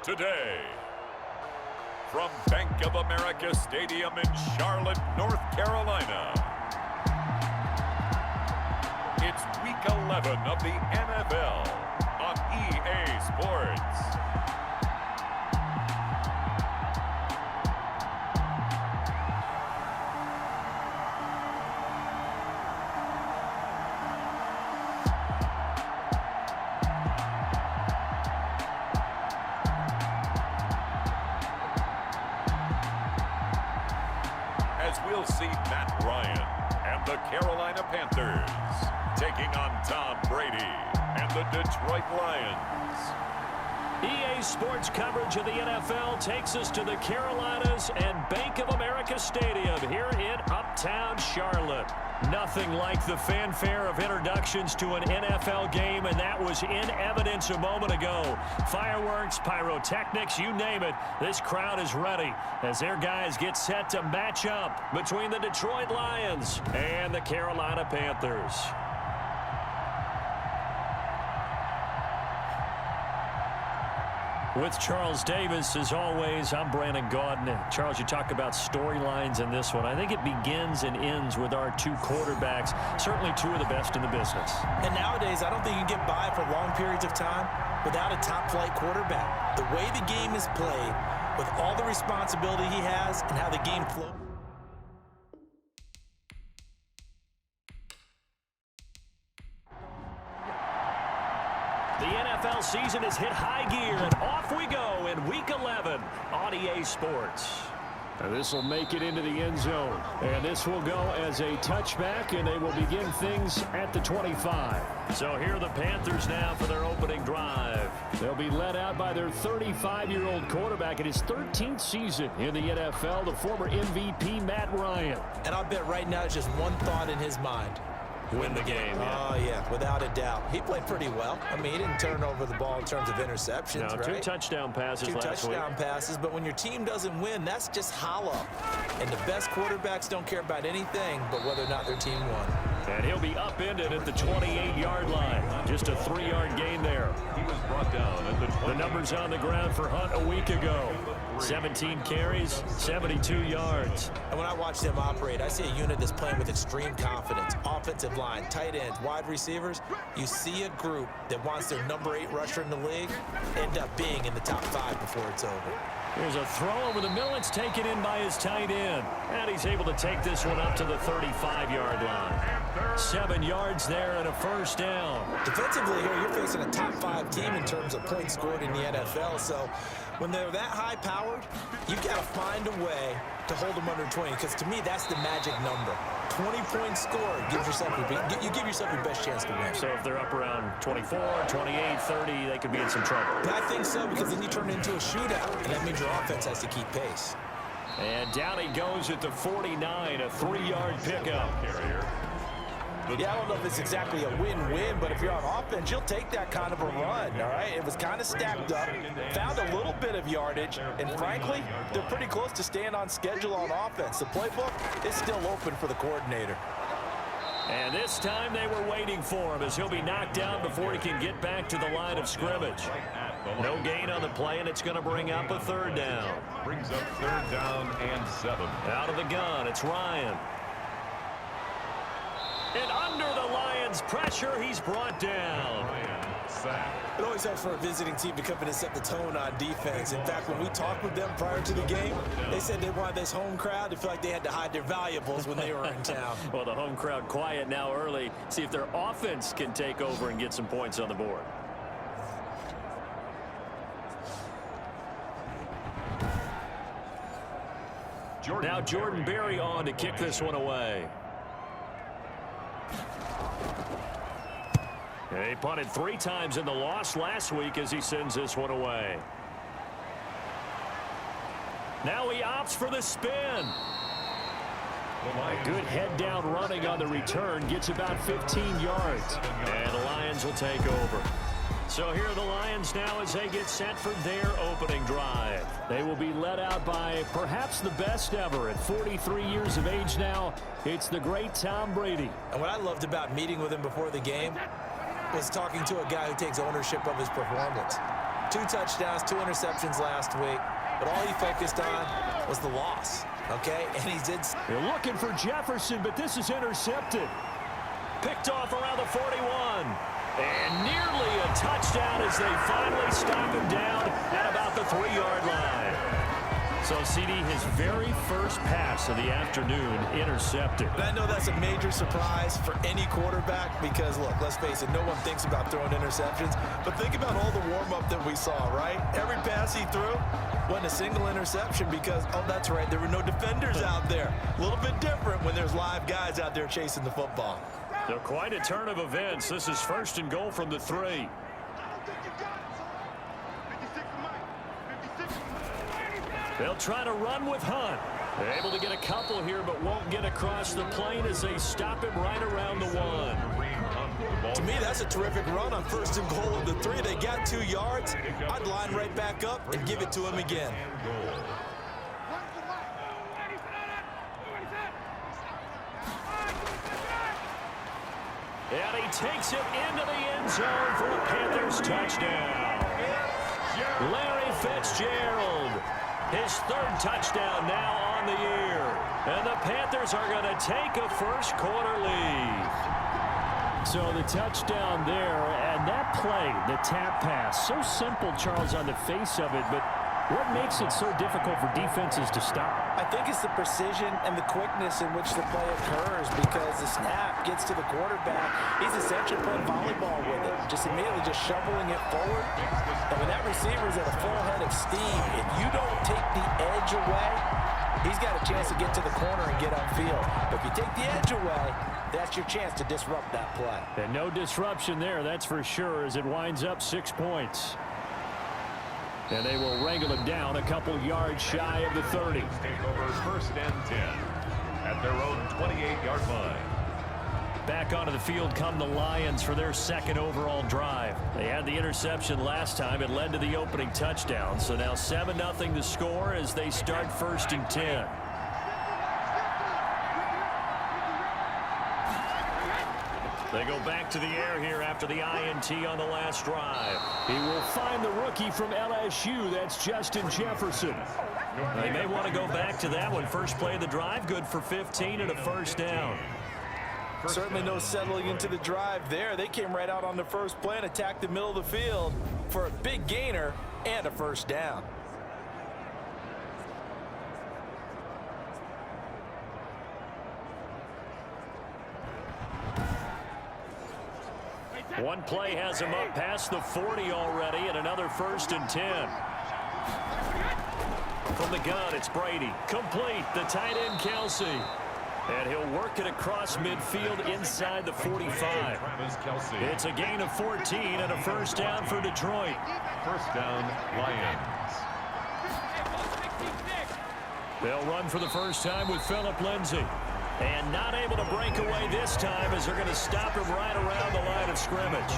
today. From Bank of America Stadium in Charlotte, North Carolina, it's Week 11 of the NFL on EA Sports. We'll see Matt Ryan and the Carolina Panthers taking on Tom Brady and the Detroit Lions. EA Sports coverage of the NFL takes us to the Carolinas and Bank of America Stadium here in Uptown Charlotte. Nothing like the fanfare of introductions to an NFL game, and that was in evidence a moment ago. Fireworks, pyrotechnics, you name it, this crowd is ready as their guys get set to match up between the Detroit Lions and the Carolina Panthers. With Charles Davis, as always, I'm Brandon Gaudin. And Charles, you talk about storylines in this one. I think it begins and ends with our two quarterbacks, certainly two of the best in the business. And nowadays, I don't think you get by for long periods of time without a top-flight quarterback. The way the game is played, with all the responsibility he has and how the game flows. The NFL season has hit high gear, and off we go in Week 11 on EA Sports. This will make it into the end zone, and this will go as a touchback, and they will begin things at the 25. So here are the Panthers now for their opening drive. They'll be led out by their 35-year-old quarterback in his 13th season in the NFL, the former MVP Matt Ryan. And I'll bet right now it's just one thought in his mind. Win the game. Yeah. Oh, yeah, without a doubt. He played pretty well. I mean, he didn't turn over the ball in terms of interceptions, no, right? Two touchdown passes last week. Two touchdown passes, but when your team doesn't win, that's just hollow. And the best quarterbacks don't care about anything but whether or not their team won. And he'll be upended at the 28-yard line. Just a 3-yard gain there. He was brought down at the numbers on the ground for Hunt a week ago. 17 carries, 72 yards. And when I watch them operate, I see a unit that's playing with extreme confidence. Offensive line, tight ends, wide receivers. You see a group that wants their number 8 rusher in the league end up being in the top 5 before it's over. Here's a throw over the middle. It's taken in by his tight end. And he's able to take this one up to the 35-yard line. 7 yards there and a first down. Defensively here, you're facing a top 5 team in terms of points scored in the NFL. So when they're that high-powered, you've got to find a way to hold them under 20, because to me, that's the magic number. 20 points scored, you give yourself your best chance to win. So if they're up around 24, 28, 30, they could be in some trouble. I think so, because then you turn it into a shootout, and that means your offense has to keep pace. And down he goes at the 49, a 3-yard pickup. Yeah, I don't know if it's exactly a win-win, but if you're on offense, you'll take that kind of a run, all right? It was kind of stacked up, found a little bit of yardage, and frankly, they're pretty close to staying on schedule on offense. The playbook is still open for the coordinator. And this time they were waiting for him as he'll be knocked down before he can get back to the line of scrimmage. No gain on the play, and it's going to bring up a 3rd down. Brings up 3rd down and 7. Out of the gun, it's Ryan. And under the Lions' pressure, he's brought down. It always helps for a visiting team to come in and set the tone on defense. In fact, when we talked with them prior to the game, they said they wanted this home crowd to feel like they had to hide their valuables when they were in town. Well, the home crowd quiet now early. See if their offense can take over and get some points on the board. Now Jordan Berry on to kick this one away. He punted 3 times in the loss last week as he sends this one away. Now he opts for the spin. A good head-down running on the return. Gets about 15 yards. And the Lions will take over. So here are the Lions now as they get set for their opening drive. They will be led out by perhaps the best ever at 43 years of age now. It's the great Tom Brady. And what I loved about meeting with him before the game was talking to a guy who takes ownership of his performance. 2 touchdowns, 2 interceptions last week, but all he focused on was the loss, okay? And he did. They're looking for Jefferson, but this is intercepted. Picked off around the 41. And nearly a touchdown as they finally stop him down at about the 3-yard line. So, CD, his very first pass of the afternoon intercepted. And I know that's a major surprise for any quarterback because, look, let's face it, no one thinks about throwing interceptions. But think about all the warm-up that we saw, right? Every pass he threw wasn't a single interception because, oh, that's right, there were no defenders out there. A little bit different when there's live guys out there chasing the football. So quite a turn of events. This is 1st and goal from the 3. They'll try to run with Hunt. They're able to get a couple here, but won't get across the plane as they stop him right around the 1. To me, that's a terrific run on 1st and goal of the 3. They got 2 yards. I'd line right back up and give it to him again. And he takes it into the end zone for a Panthers touchdown. Larry Fitzgerald, his 3rd touchdown now on the year. And the Panthers are going to take a first-quarter lead. So the touchdown there, and that play, the tap pass, so simple, Charles, on the face of it, but what makes it so difficult for defenses to stop? I think it's the precision and the quickness in which the play occurs because the snap gets to the quarterback. He's essentially playing volleyball with it, just immediately just shoveling it forward. And when that receiver's at a full head of steam, if you don't take the edge away, he's got a chance to get to the corner and get upfield. But if you take the edge away, that's your chance to disrupt that play. And no disruption there, that's for sure, as it winds up 6 points. And they will wrangle him down a couple yards shy of the 30. Take over 1st and 10 at their own 28-yard line. Back onto the field come the Lions for their 2nd overall drive. They had the interception last time. It led to the opening touchdown. So now 7-0 the score as they start 1st and 10. They go back to the air here after the INT on the last drive. He will find the rookie from LSU. That's Justin Jefferson. They may want to go back to that one. First play of the drive, good for 15 and a 1st down. Certainly no settling into the drive there. They came right out on the first play and attacked the middle of the field for a big gainer and a 1st down. One play has him up past the 40 already, and another 1st and 10. From the gun, it's Brady. Complete, the tight end, Kelsey. And he'll work it across midfield inside the 45. It's a gain of 14 and a 1st down for Detroit. 1st down, Lions. They'll run for the first time with Phillip Lindsay. And not able to break away this time as they're going to stop him right around the line of scrimmage.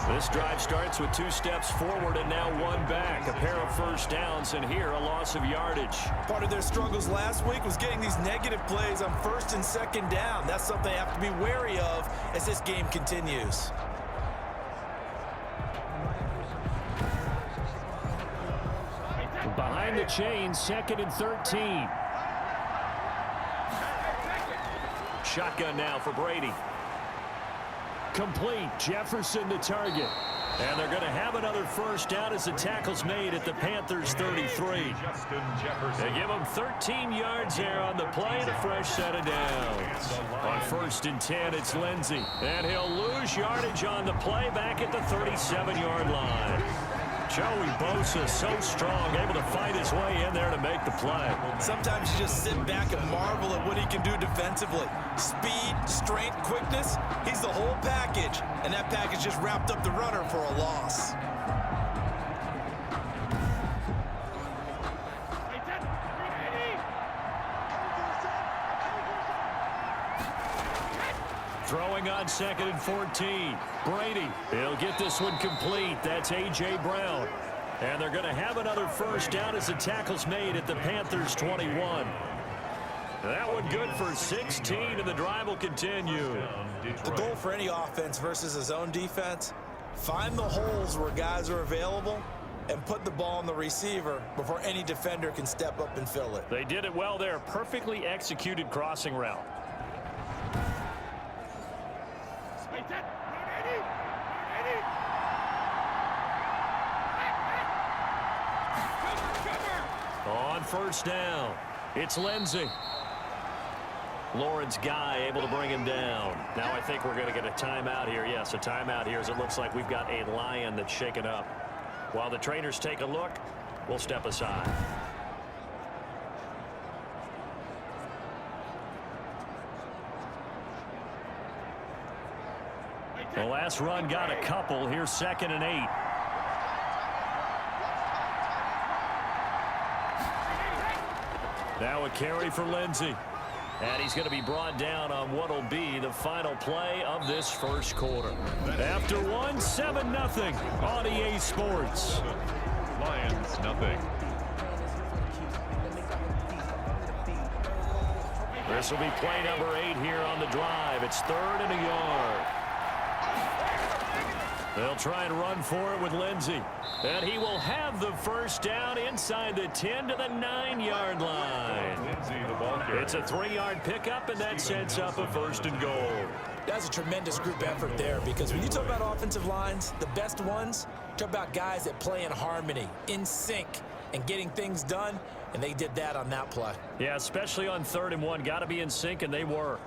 This drive starts with 2 steps forward and now 1 back. A pair of 1st downs, and here a loss of yardage. Part of their struggles last week was getting these negative plays on 1st and 2nd down. That's something they have to be wary of as this game continues. Behind the chains, 2nd and 13. Shotgun now for Brady. Complete. Jefferson the target. And they're going to have another 1st down as the tackle's made at the Panthers 33. They give them 13 yards there on the play and a fresh set of downs. On 1st and 10, it's Lindsay. And he'll lose yardage on the play back at the 37-yard line. Joey Bosa, so strong, able to fight his way in there to make the play. Sometimes you just sit back and marvel at what he can do defensively. Speed, strength, quickness, he's the whole package. And that package just wrapped up the runner for a loss. Throwing on 2nd and 14. Brady, he'll get this one complete. That's A.J. Brown. And they're going to have another 1st down as the tackle's made at the Panthers 21. That one good for 16, and the drive will continue. The goal for any offense versus his own defense, find the holes where guys are available and put the ball on the receiver before any defender can step up and fill it. They did it well there. Perfectly executed crossing route. On first down, it's Lindsey. Lawrence Guy able to bring him down. Now I think we're going to get a timeout here. Yes, a timeout here as it looks like we've got a Lion that's shaken up. While the trainers take a look, we'll step aside. The last run got a couple. Here's 2nd and 8. Now a carry for Lindsey. And he's going to be brought down on what will be the final play of this first quarter. After one, 7-0 on EA Sports. Lions, nothing. This will be play number 8 here on the drive. It's 3rd and a yard. They'll try and run for it with Lindsey. And he will have the first down inside the 10 to the 9-yard line. It's a 3-yard pickup, and that sets up a 1st and goal. That's a tremendous group effort there, because when you talk about offensive lines, the best ones, talk about guys that play in harmony, in sync, and getting things done, and they did that on that play. Yeah, especially on 3rd and 1. Got to be in sync, and they were.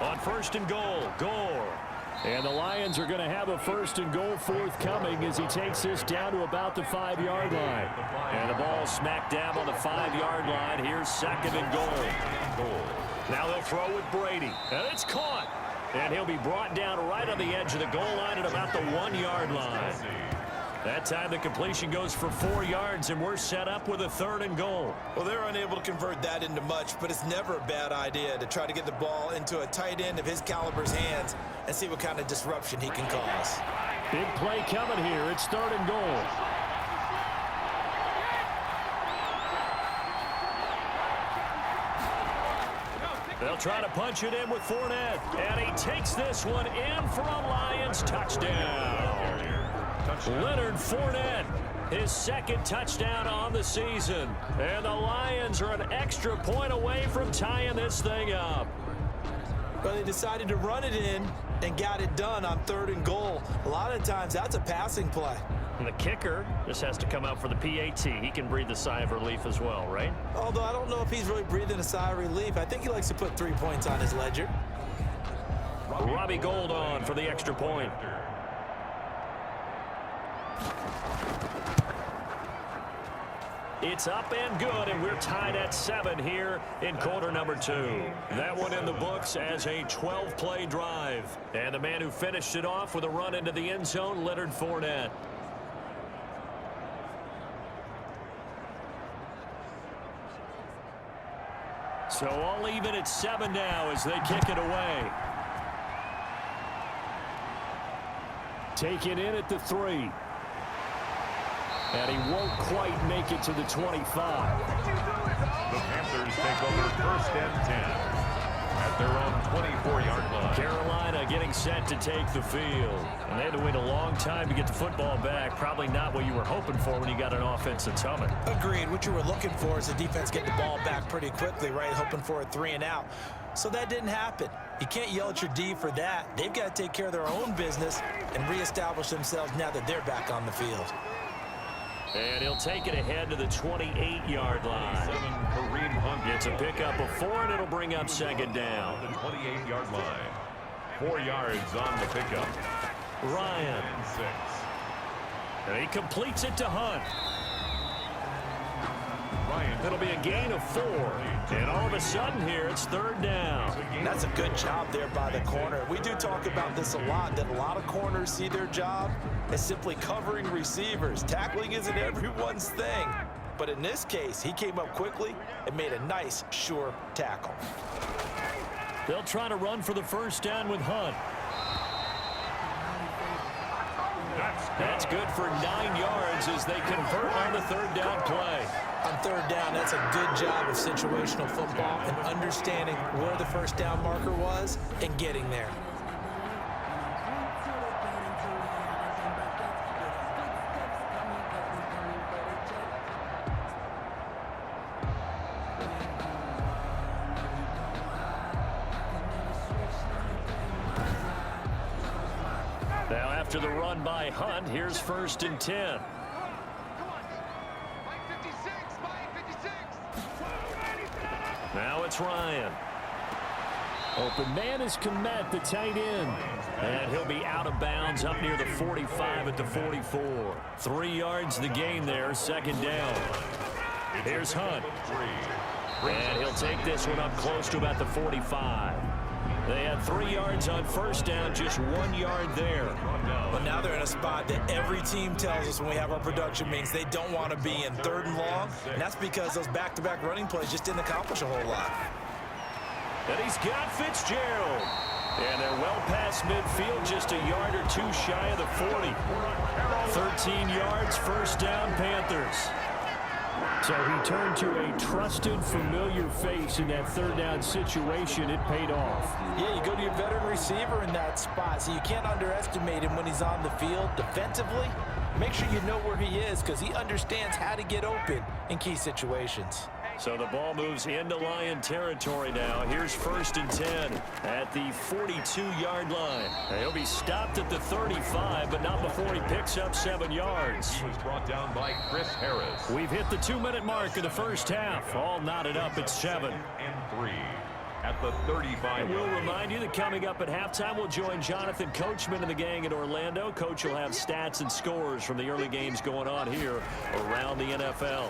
On 1st and goal, Gore. And the Lions are going to have a 1st and goal forthcoming as he takes this down to about the 5-yard line. And the ball smack dab on the 5-yard line. Here's 2nd and goal. Now they'll throw with Brady. And it's caught. And he'll be brought down right on the edge of the goal line at about the 1-yard line. That time the completion goes for 4 yards, and we're set up with a 3rd and goal. Well, they're unable to convert that into much, but it's never a bad idea to try to get the ball into a tight end of his caliber's hands and see what kind of disruption he can cause. Big play coming here. It's 3rd and goal. They'll try to punch it in with Fournette, and he takes this one in for a Lions touchdown. Leonard Fournette, his 2nd touchdown on the season. And the Lions are an extra point away from tying this thing up. But they decided to run it in and got it done on 3rd and goal. A lot of times that's a passing play. And the kicker just has to come out for the PAT. He can breathe a sigh of relief as well, right? Although I don't know if he's really breathing a sigh of relief. I think he likes to put 3 points on his ledger. Robbie Gould on for the extra point. It's up and good, and we're tied at 7 here in quarter number 2. That one in the books as a 12-play drive. And the man who finished it off with a run into the end zone, Leonard Fournette. So all even at 7 now as they kick it away. Taken in at the 3. And he won't quite make it to the 25. The Panthers take over 1st and 10 at their own 24-yard line. Carolina getting set to take the field. And they had to wait a long time to get the football back. Probably not what you were hoping for when you got an offense that's humming. Agreed. What you were looking for is the defense getting the ball back pretty quickly, right? Hoping for a 3 and out. So that didn't happen. You can't yell at your D for that. They've got to take care of their own business and reestablish themselves now that they're back on the field. And he'll take it ahead to the 28-yard line. Gets a pickup of 4, and it'll bring up 2nd down. The 28-yard line. 4 yards on the pickup. Ryan. And 6. And he completes it to Hunt. Ryan. It'll be a gain of 4. And all of a sudden here, it's 3rd down. That's a good job there by the corner. We do talk about this a lot, that a lot of corners see their job as simply covering receivers. Tackling isn't everyone's thing. But in this case, he came up quickly and made a nice, sure tackle. They'll try to run for the 1st down with Hunt. That's That's good for 9 yards as they convert on the third down play. On third down, that's a good job of situational football and understanding where the first down marker was and getting there. Now after the run by Hunt, here's 1st and 10. Now it's Ryan. Open man is Komet, the tight end. And he'll be out of bounds up near the 45 at the 44. 3 yards the gain there, 2nd down. Here's Hunt. And he'll take this one up close to about the 45. They had 3 yards on 1st down, just 1 yard there. But now they're in a spot that every team tells us when we have our production meetings they don't want to be in 3rd and long, and that's because those back-to-back running plays just didn't accomplish a whole lot. And he's got Fitzgerald. And they're well past midfield, just a yard or 2 shy of the 40. 13 yards, 1st down, Panthers. So he turned to a trusted, familiar face in that 3rd down situation. It paid off. Yeah, you go to your veteran receiver in that spot, so you can't underestimate him when he's on the field defensively. Make sure you know where he is because he understands how to get open in key situations. So the ball moves into Lion territory now. Here's 1st and 10 at the 42-yard line. He'll be stopped at the 35, but not before he picks up 7 yards. He was brought down by Chris Harris. We've hit the 2-minute mark of the first half. All knotted up at 7. 2nd and 3 at the 35. And we'll remind you that coming up at halftime, we'll join Jonathan Coachman and the gang in Orlando. Coach will have stats and scores from the early games going on here around the NFL.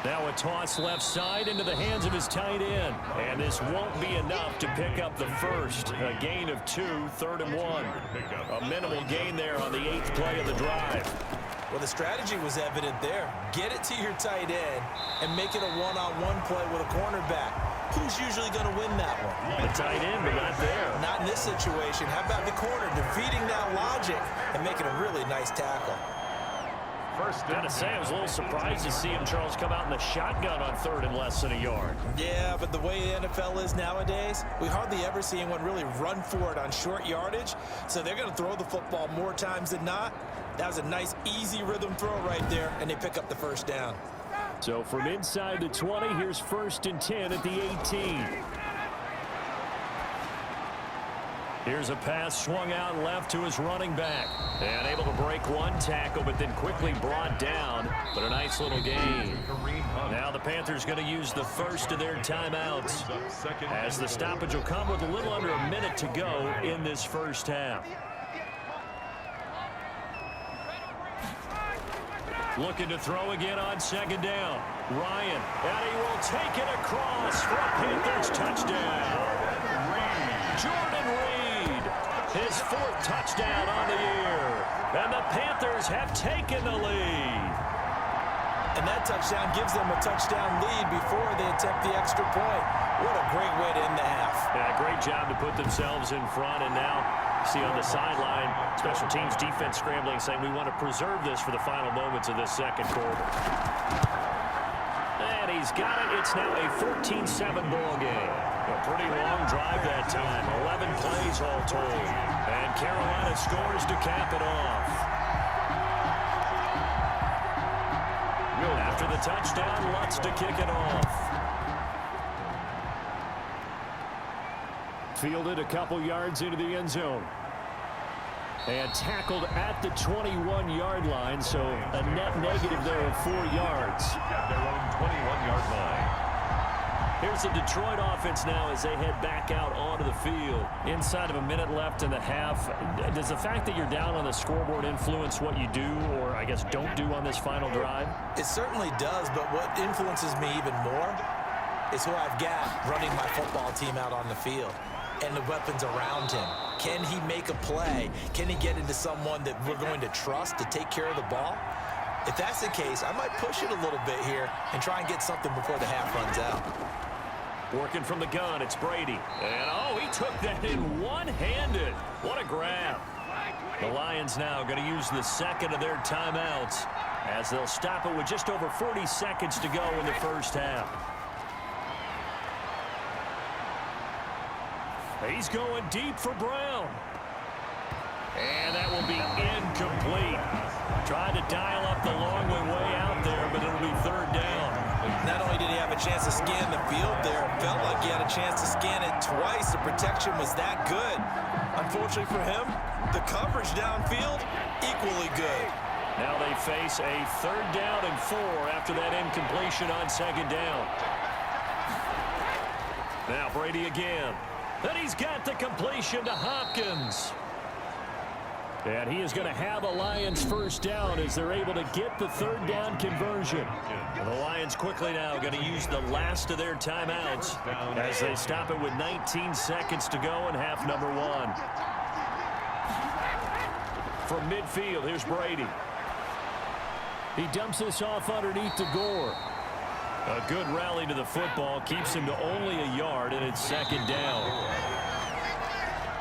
Now a toss left side into the hands of his tight end. And this won't be enough to pick up the first. A gain of 2, 3rd and 1. A minimal gain there on the 8th play of the drive. Well, the strategy was evident there. Get it to your tight end and make it a one-on-one play with a cornerback. Who's usually going to win that one? The tight end, but not there. Not in this situation. How about the corner defeating that logic and making a really nice tackle? Gotta say, I was a little surprised to see him, Charles, come out in the shotgun on 3rd and less than a yard. Yeah, but the way the NFL is nowadays, we hardly ever see anyone really run for it on short yardage. So they're going to throw the football more times than not. That was a nice, easy rhythm throw right there, and they pick up the 1st down. So from inside the 20, here's 1st and 10 at the 18. Here's a pass swung out left to his running back. And able to break one tackle, but then quickly brought down. But a nice little gain. Now the Panthers going to use the first of their timeouts, as the stoppage will come with a little under a minute to go in this first half. Looking to throw again on 2nd down. Ryan, and he will take it across for a Panthers touchdown. Jordan Reed, his 4th touchdown on the year. And the Panthers have taken the lead. And that touchdown gives them a touchdown lead before they attempt the extra point. What a great way to end the half. Yeah, great job to put themselves in front. And now, see on the sideline, special teams defense scrambling, saying we want to preserve this for the final moments of this 2nd quarter. And he's got it. It's now a 14-7 ball game. A pretty long drive that time. 11 plays all told. And Carolina scores to cap it off. After the touchdown, Lutz to kick it off. Fielded a couple yards into the end zone. And tackled at the 21-yard line, so a net negative there of 4 yards. At their own 21-yard line. Here's the Detroit offense now as they head back out onto the field. Inside of a minute left in the half, does the fact that you're down on the scoreboard influence what you do, or I guess don't do on this final drive? It certainly does, but what influences me even more is who I've got running my football team out on the field and the weapons around him. Can he make a play? Can he get into someone that we're going to trust to take care of the ball? If that's the case, I might push it a little bit here and try and get something before the half runs out. Working from the gun, it's Brady. And, oh, he took that in one-handed. What a grab. The Lions now going to use the second of their timeouts as they'll stop it with just over 40 seconds to go in the first half. He's going deep for Brown. And that will be incomplete. Tried to dial up the long way out there, but it'll be third down. Not only did he have a chance to scan the field there, it felt like he had a chance to scan it twice. The protection was that good. Unfortunately for him, the coverage downfield, equally good. Now they face a 3rd down and 4 after that incompletion on 2nd down. Now Brady again. And he's got the completion to Hopkins. And he is going to have a Lions first down as they're able to get the 3rd down conversion. And the Lions quickly now going to use the last of their timeouts as they stop it with 19 seconds to go in half number 1. From midfield, here's Brady. He dumps this off underneath to Gore. A good rally to the football keeps him to only a yard, and it's 2nd down.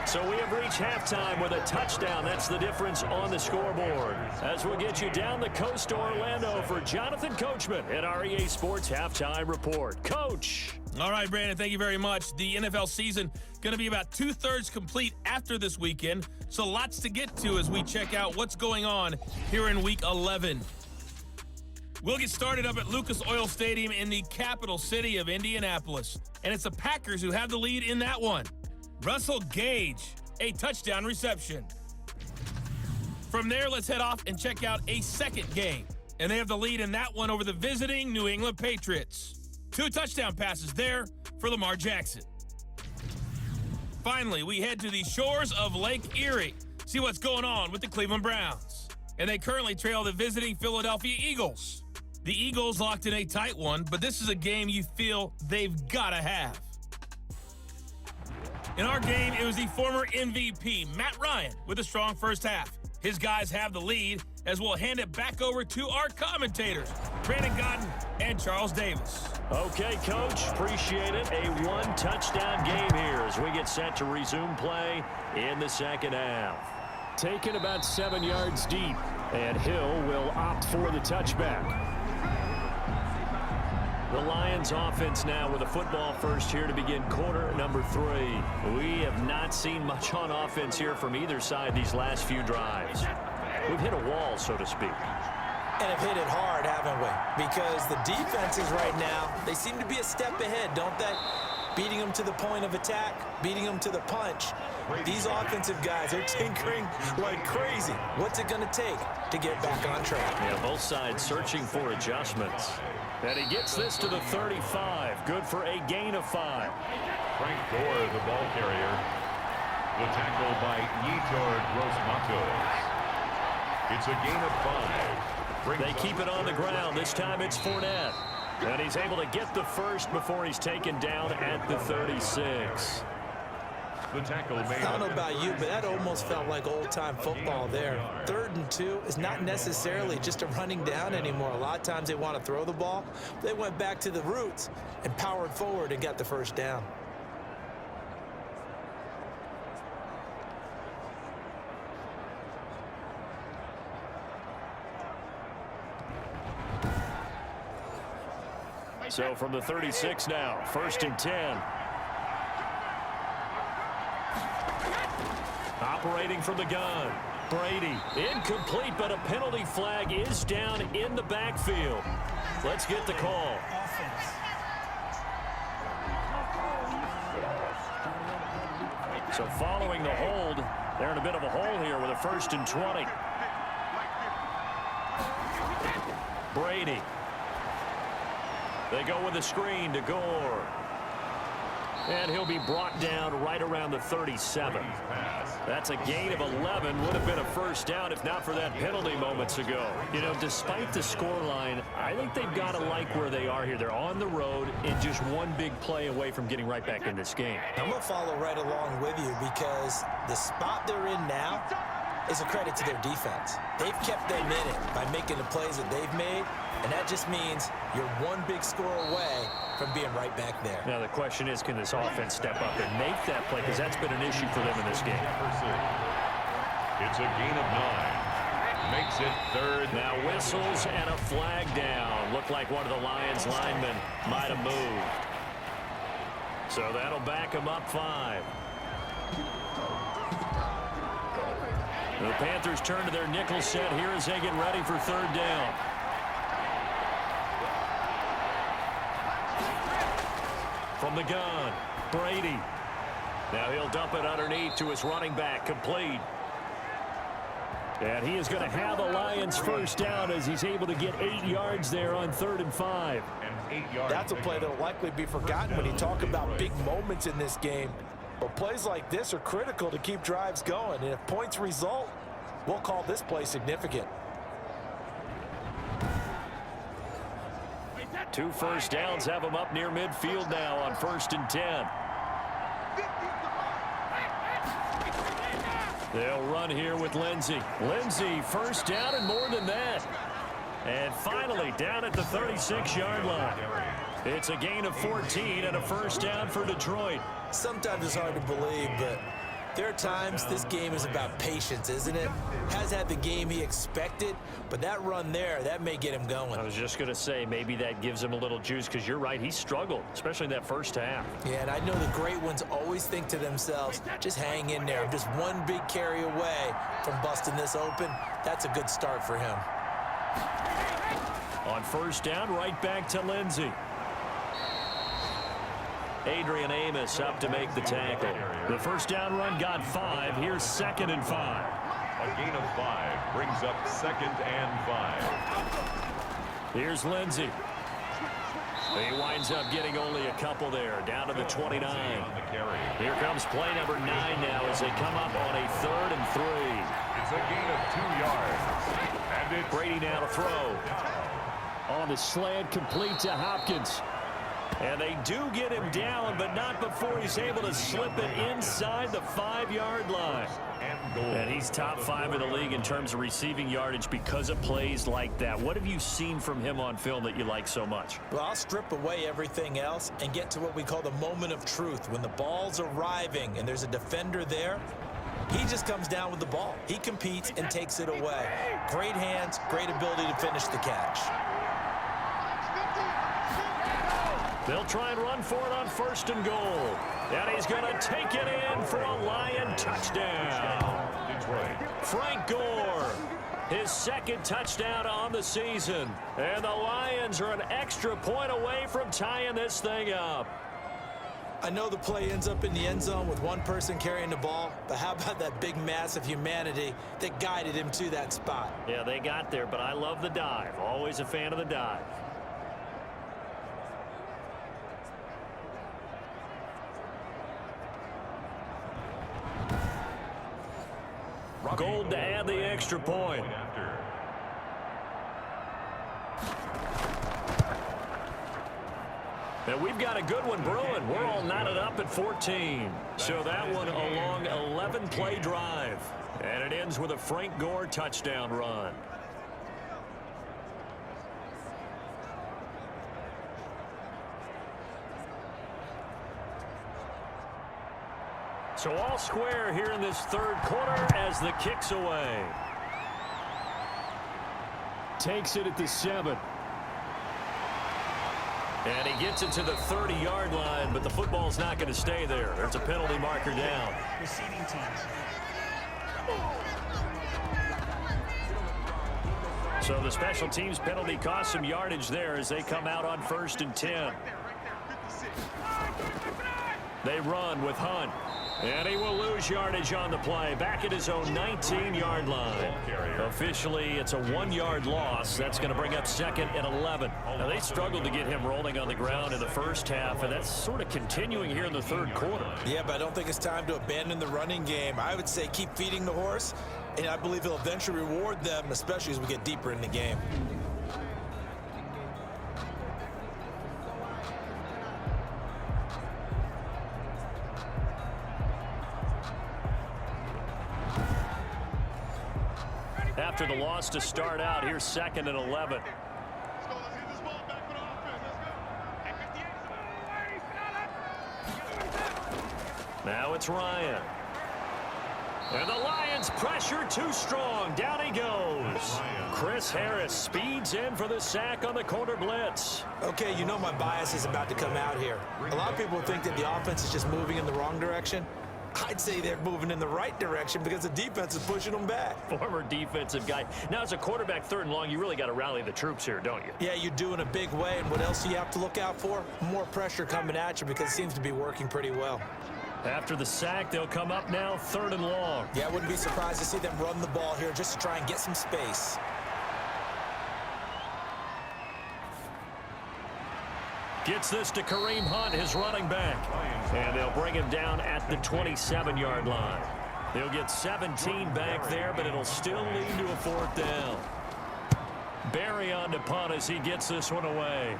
So we have reached halftime with a touchdown. That's the difference on the scoreboard. As we'll get you down the coast to Orlando for Jonathan Coachman at our EA Sports Halftime Report. Coach. All right, Brandon, thank you very much. The NFL season going to be about 2/3 complete after this weekend, so lots to get to as we check out what's going on here in Week 11. We'll get started up at Lucas Oil Stadium in the capital city of Indianapolis, and it's the Packers who have the lead in that one. Russell Gage, a touchdown reception. From there, let's head off and check out a second game, and they have the lead in that one over the visiting New England Patriots. 2 touchdown passes there for Lamar Jackson. Finally, we head to the shores of Lake Erie, see what's going on with the Cleveland Browns. And they currently trail the visiting Philadelphia Eagles. The Eagles locked in a tight one, but this is a game you feel they've got to have. In our game, it was the former MVP, Matt Ryan, with a strong first half. His guys have the lead, as we'll hand it back over to our commentators, Brandon Godden and Charles Davis. Okay, Coach, appreciate it. A 1-touchdown game here as we get set to resume play in the second half. Taken about 7 yards deep, and Hill will opt for the touchback. The Lions offense now with a football first here to begin quarter number 3. We have not seen much on offense here from either side these last few drives. We've hit a wall, so to speak. And have hit it hard, haven't we? Because the defenses right now, they seem to be a step ahead, don't they? Beating them to the point of attack, beating them to the punch. These offensive guys are tinkering like crazy. What's it going to take to get back on track? Yeah, both sides searching for adjustments. And he gets this to the 35. Good for a gain of 5. Frank Gore, the ball carrier. The tackle by Yetur Gross-Matos. It's a gain of 5. They keep it on the ground. This time it's Fournette. And he's able to get the first before he's taken down at the 36. The tackle made. I don't know about you, but that almost felt like old-time football there. 3rd and 2 is not necessarily just a running down anymore. A lot of times they want to throw the ball. They went back to the roots and powered forward and got the first down. So from the 36 now, 1st and 10. Operating from the gun. Brady, incomplete, but a penalty flag is down in the backfield. Let's get the call. So following the hold, they're in a bit of a hole here with a 1st and 20. Brady. They go with a screen to Gore. And he'll be brought down right around the 37. That's a gain of 11. Would have been a first down if not for that penalty moments ago. You know, despite the scoreline, I think they've got to like where they are here. They're on the road and just one big play away from getting right back in this game. I'm going to follow right along with you because the spot they're in now is a credit to their defense. They've kept them in it by making the plays that they've made, and that just means you're one big score away from being right back there. Now the question is, can this offense step up and make that play? Because that's been an issue for them in this game. It's a gain of 9. Makes it third. Now whistles and a flag down. Looked like one of the Lions linemen might have moved. So that'll back him up 5. The Panthers turn to their nickel set here as they get ready for 3rd down. From the gun, Brady. Now he'll dump it underneath to his running back, complete. And he is going to have a Lions first down as he's able to get 8 yards there on 3rd and 5. That's a play that will likely be forgotten when you talk about big moments in this game. But plays like this are critical to keep drives going. And if points result, we'll call this play significant. 2 first downs have him up near midfield now on 1st and 10. They'll run here with Lindsey. Lindsey, first down and more than that. And finally, down at the 36-yard line. It's a gain of 14 and a first down for Detroit. Sometimes it's hard to believe, but there are times this game is about patience, isn't it? Has had the game he expected, but that run there, that may get him going. I was just going to say, maybe that gives him a little juice, because you're right, he struggled, especially in that first half. Yeah, and I know the great ones always think to themselves, just hang in there. I'm just one big carry away from busting this open. That's a good start for him. On first down, right back to Lindsey. Adrian Amos up to make the tackle. The first down run got 5. Here's 2nd and 5. A gain of 5 brings up 2nd and 5. Here's Lindsey. He winds up getting only a couple there, down to the 29. Here comes play number 9 now as they come up on a 3rd and 3. It's a gain of 2 yards. And it's Brady now to throw. On the slant, complete to Hopkins. And they do get him down, but not before he's able to slip it inside the 5-yard line. And he's top 5 in the league in terms of receiving yardage because of plays like that. What have you seen from him on film that you like so much? Well, I'll strip away everything else and get to what we call the moment of truth. When the ball's arriving and there's a defender there, he just comes down with the ball. He competes and takes it away. Great hands, great ability to finish the catch. They'll try and run for it on 1st and goal. And he's going to take it in for a Lion touchdown. Frank Gore, his 2nd touchdown on the season. And the Lions are an extra point away from tying this thing up. I know the play ends up in the end zone with one person carrying the ball, but how about that big mass of humanity that guided him to that spot? Yeah, they got there, but I love the dive. Always a fan of the dive. Gold to add the extra point. And we've got a good one brewing. We're all knotted up at 14. So that one a long 11-play drive. And it ends with a Frank Gore touchdown run. So all square here in this 3rd quarter as the kick's away. Takes it at the 7. And he gets it to the 30-yard line, but the football's not going to stay there. There's a penalty marker down. Receiving teams. So the special teams penalty costs some yardage there as they come out on 1st and 10. They run with Hunt. And he will lose yardage on the play. Back at his own 19-yard line. Officially, it's a 1-yard loss. That's going to bring up 2nd and 11. Now, they struggled to get him rolling on the ground in the first half, and that's sort of continuing here in the 3rd quarter. Yeah, but I don't think it's time to abandon the running game. I would say keep feeding the horse, and I believe he'll eventually reward them, especially as we get deeper in the game. After the loss to start out, here's 2nd and 11. Now it's Ryan. And the Lions pressure too strong. Down he goes. Chris Harris speeds in for the sack on the corner blitz. Okay, you know my bias is about to come out here. A lot of people think that the offense is just moving in the wrong direction. I'd say they're moving in the right direction because the defense is pushing them back. Former defensive guy. Now, as a quarterback, 3rd and long, you really got to rally the troops here, don't you? Yeah, you do in a big way. And what else do you have to look out for? More pressure coming at you because it seems to be working pretty well. After the sack, they'll come up now 3rd and long. Yeah, I wouldn't be surprised to see them run the ball here just to try and get some space. Gets this to Kareem Hunt, his running back. And they'll bring him down at the 27-yard line. They'll get 17 back there, but it'll still lead to a 4th down. Barry on to punt as he gets this one away.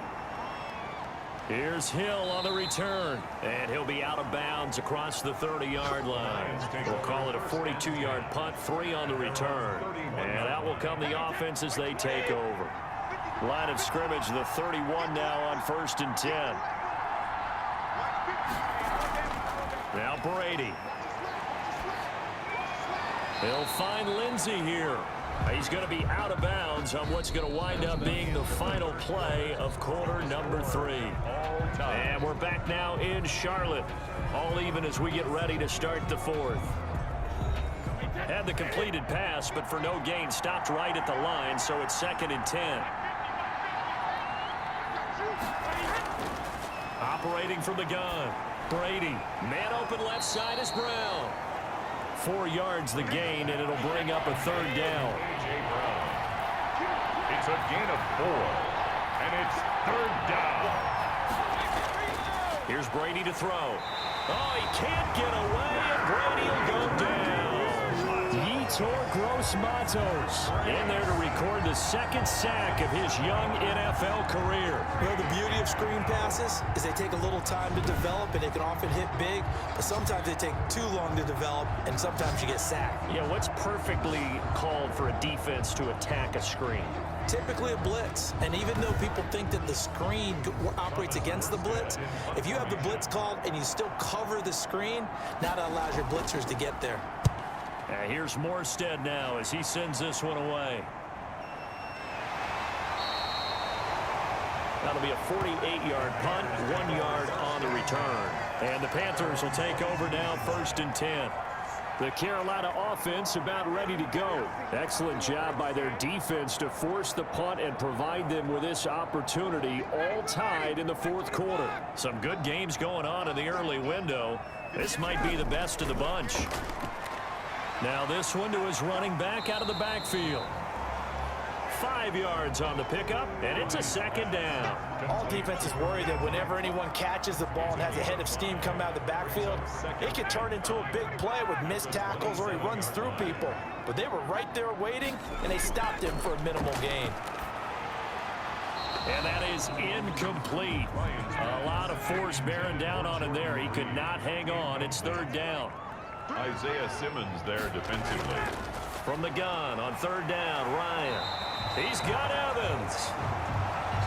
Here's Hill on the return, and he'll be out of bounds across the 30-yard line. We'll call it a 42-yard punt, 3 on the return. And out will come the offense as they take over. Line of scrimmage, the 31 now on 1st and 10. Now Brady. He'll find Lindsey here. He's going to be out of bounds on what's going to wind up being the final play of quarter number 3. And we're back now in Charlotte. All even as we get ready to start the 4th. Had the completed pass, but for no gain, stopped right at the line, so it's 2nd and 10. Operating from the gun, Brady. Man open left side is Brown. 4 yards the gain, and it'll bring up a 3rd down. It's a gain of 4, and it's 3rd down. Here's Brady to throw. Oh, he can't get away, and Brady will go down. Yetur Gross-Matos in there to record the 2nd sack of his young NFL career. You know, the beauty of screen passes is they take a little time to develop, and they can often hit big, but sometimes they take too long to develop, and sometimes you get sacked. Yeah, what's perfectly called for a defense to attack a screen? Typically a blitz, and even though people think that the screen operates against the blitz, if you have the blitz called and you still cover the screen, now that allows your blitzers to get there. Here's Morstead now as he sends this one away. That'll be a 48-yard punt, 1 yard on the return. And the Panthers will take over now 1st and 10. The Carolina offense about ready to go. Excellent job by their defense to force the punt and provide them with this opportunity, all tied in the 4th quarter. Some good games going on in the early window. This might be the best of the bunch. Now this one to his running back out of the backfield. 5 yards on the pickup, and it's a 2nd down. All defenses worry that whenever anyone catches the ball and has a head of steam come out of the backfield, it can turn into a big play with missed tackles or he runs through people. But they were right there waiting, and they stopped him for a minimal gain. And that is incomplete. A lot of force bearing down on him there. He could not hang on. It's 3rd down. Isaiah Simmons there defensively. From the gun on 3rd down, Ryan. He's got Evans.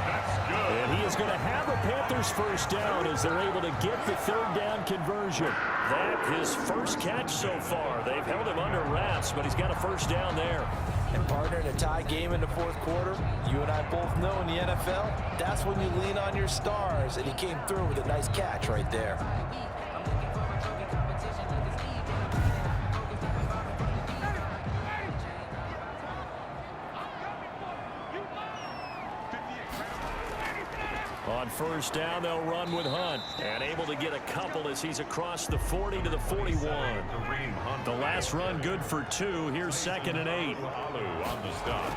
That's good. And he is going to have a Panthers 1st down as they're able to get the 3rd down conversion. That his first catch so far. They've held him under wraps, but he's got a 1st down there. And partner, in a tie game in the 4th quarter, you and I both know in the NFL, that's when you lean on your stars, and he came through with a nice catch right there. On 1st down, they'll run with Hunt. And able to get a couple as he's across the 40 to the 41. The last run good for 2. Here's 2nd and 8. On the stop.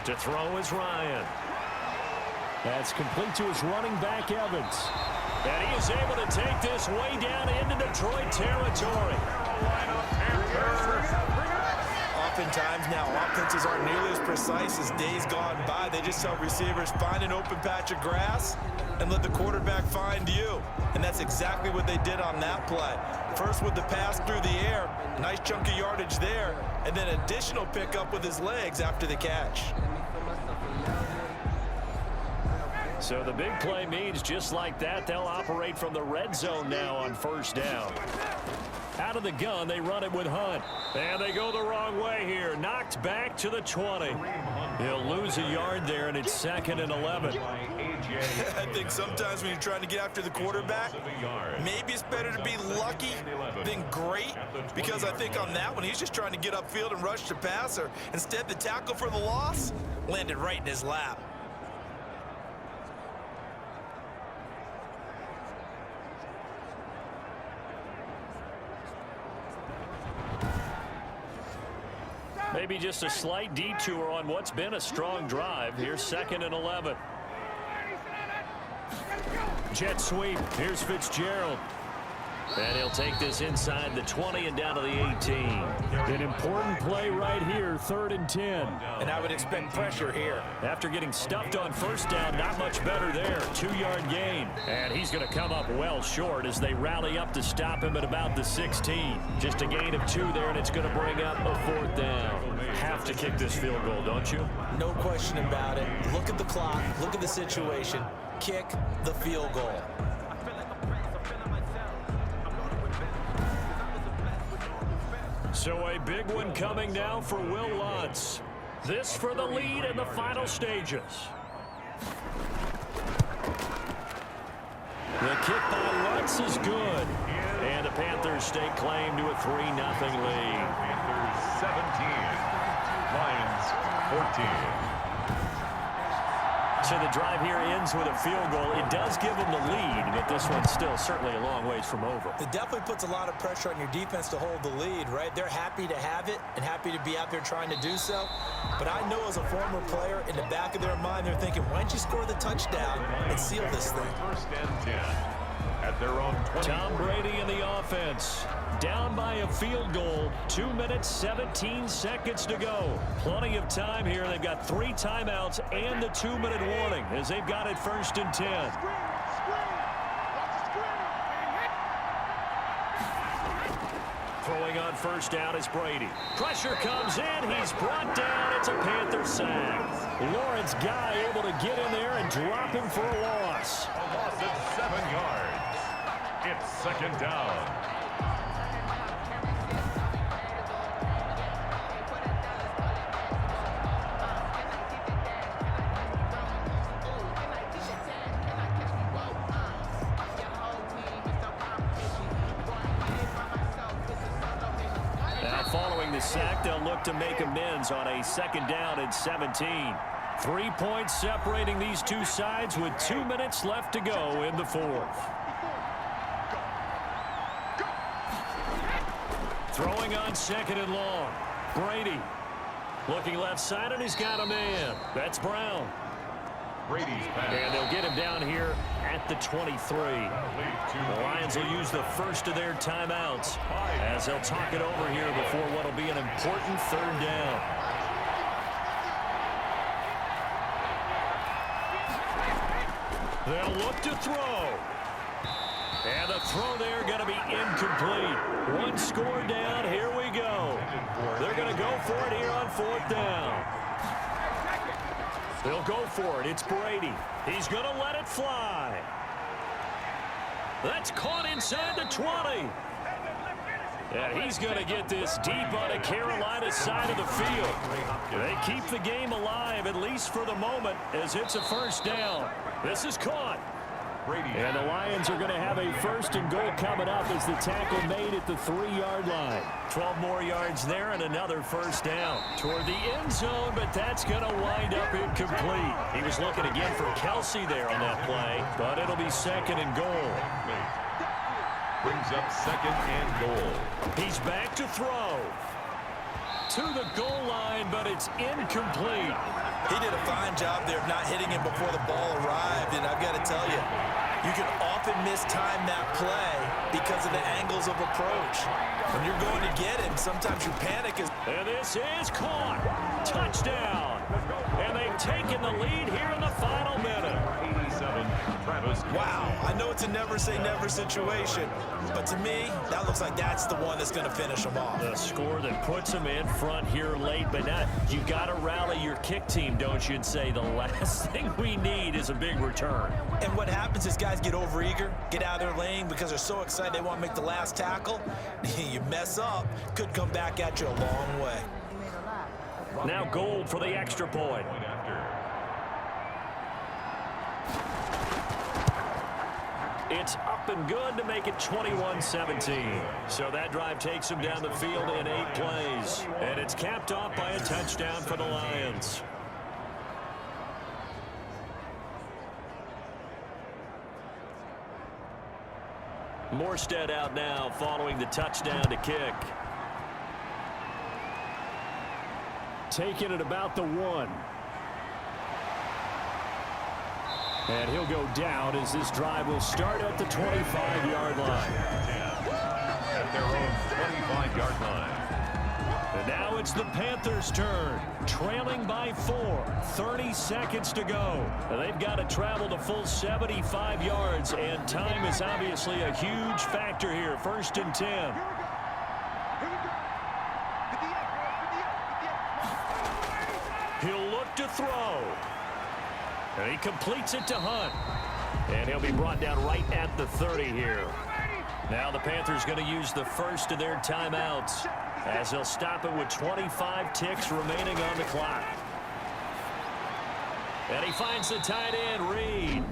To throw is Ryan. That's complete to his running back, Evans. And he is able to take this way down into Detroit territory. Oftentimes now, offenses aren't nearly as precise as days gone by. They just tell receivers, find an open patch of grass and let the quarterback find you. And that's exactly what they did on that play. First with the pass through the air, nice chunk of yardage there, and then additional pickup with his legs after the catch. So the big play means just like that, they'll operate from the red zone now on 1st down. Out of out of the gun. They run it with Hunt. And they go the wrong way here. Knocked back to the 20. He'll lose a yard there, and it's 2nd and 11. I think sometimes when you're trying to get after the quarterback, maybe it's better to be lucky than great, because I think on that one, he's just trying to get upfield and rush the passer. Instead, the tackle for the loss landed right in his lap. Maybe just a slight detour on what's been a strong drive. Here's 2nd and 11. Jet sweep. Here's Fitzgerald. And he'll take this inside the 20 and down to the 18. An important play right here, 3rd and 10. And I would expect pressure here. After getting stuffed on 1st down, not much better there. 2-yard gain. And he's going to come up well short as they rally up to stop him at about the 16. Just a gain of 2 there, and it's going to bring up a 4th down. Have to kick this field goal, don't you? No question about it. Look at the clock. Look at the situation. Kick the field goal. So a big one coming now for Will Lutz. This for the lead in the final stages. The kick by Lutz is good. And the Panthers stake claim to a 3-0 lead. Panthers 17, Lions 14. So the drive here ends with a field goal. It does give them the lead, but this one's still certainly a long ways from over. It definitely puts a lot of pressure on your defense to hold the lead, right? They're happy to have it and happy to be out there trying to do so. But I know as a former player, in the back of their mind, they're thinking, why don't you score the touchdown and seal this thing? 1st and 10 at their own 20. Tom Brady in the offense. Down by a field goal. 2 minutes, 17 seconds to go. Plenty of time here. They've got 3 timeouts and the 2-minute warning as they've got it 1st and 10. Throwing on 1st down is Brady. Pressure comes in. He's brought down. It's a Panther sack. Lawrence Guy able to get in there and drop him for a loss. A loss of 7 yards. It's 2nd down. Following the sack, they'll look to make amends on a 2nd down and 17. 3 points separating these two sides with 2 minutes left to go in the 4th. Throwing on 2nd and long. Brady looking left side, and he's got a man. That's Brown. Brady's pass. And they'll get him down here at the 23. The Lions will use the first of their timeouts as they'll talk it over here before what will be an important 3rd down. They'll look to throw. And the throw there going to be incomplete. 1 score down. Here we go. They're going to go for it here on 4th down. They'll go for it. It's Brady. He's going to let it fly. That's caught inside the 20. And he's going to get this deep on the Carolina side of the field. They keep the game alive, at least for the moment, as it's a 1st down. This is caught. And the Lions are going to have a 1st and goal coming up as the tackle made at the 3-yard line. 12 more yards there and another 1st down toward the end zone, but that's going to wind up incomplete. He was looking again for Kelsey there on that play, but it'll be 2nd and goal. Brings up 2nd and goal. He's back to throw. To the goal line, but it's incomplete. He did a fine job there of not hitting him before the ball arrived, and I've got to tell you, you can often mistime that play because of the angles of approach. When you're going to get him, sometimes your panic is... And this is caught. Touchdown. And they've taken the lead here in the final minute. 87, Travis. Wow, I know it's a never say never situation, but to me, that looks like that's the one that's going to finish them off. The score that puts them in front here late, but not. You got to rally your kick team, don't you, and say the last thing we need is a big return. And what happens is guys get overeager, get out of their lane because they're so excited they want to make the last tackle. You mess up, could come back at you a long way. Now Gold for the extra point. It's up and good to make it 21-17. So that drive takes them down the field in 8 plays. And it's capped off by a touchdown for the Lions. Morstead out now following the touchdown to kick. Taking it about the 1. And he'll go down as this drive will start at the 25-yard line. At their own 25-yard line. And now it's the Panthers' turn, trailing by 4, 30 seconds to go. And they've got to travel the full 75 yards, and time is obviously a huge factor here. 1st and 10. He'll look to throw. And he completes it to Hunt. And he'll be brought down right at the 30 here. Now the Panthers going to use the first of their timeouts as they'll stop it with 25 ticks remaining on the clock. And he finds the tight end, Reed.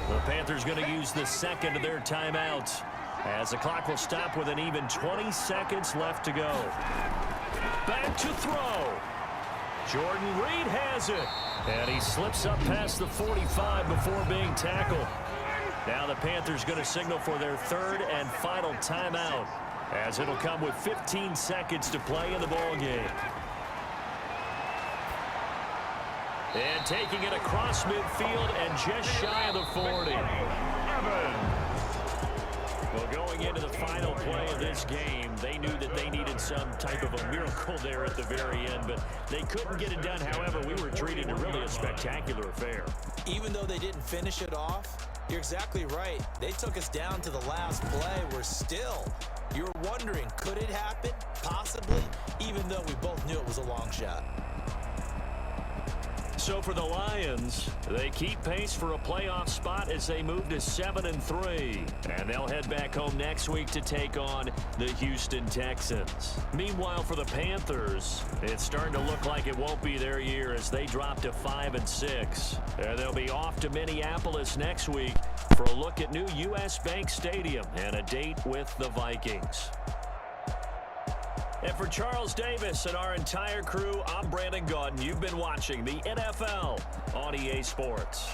The Panthers going to use the second of their timeouts as the clock will stop with an even 20 seconds left to go. Back to throw. Jordan Reed has it. And he slips up past the 45 before being tackled. Now the Panthers going to signal for their 3rd and final timeout as it'll come with 15 seconds to play in the ball game. And taking it across midfield and just shy of the 40. Well, going into the final play of this game, they knew that they needed some type of a miracle there at the very end, but they couldn't get it done. However, we were treated to really a spectacular affair. Even though they didn't finish it off, you're exactly right. They took us down to the last play. We're still, you were wondering, could it happen? Possibly, even though we both knew it was a long shot. So for the Lions, they keep pace for a playoff spot as they move to 7-3. And they'll head back home next week to take on the Houston Texans. Meanwhile, for the Panthers, it's starting to look like it won't be their year as they drop to 5-6. And they'll be off to Minneapolis next week for a look at new U.S. Bank Stadium and a date with the Vikings. And for Charles Davis and our entire crew, I'm Brandon Gaudin. You've been watching the NFL on EA Sports.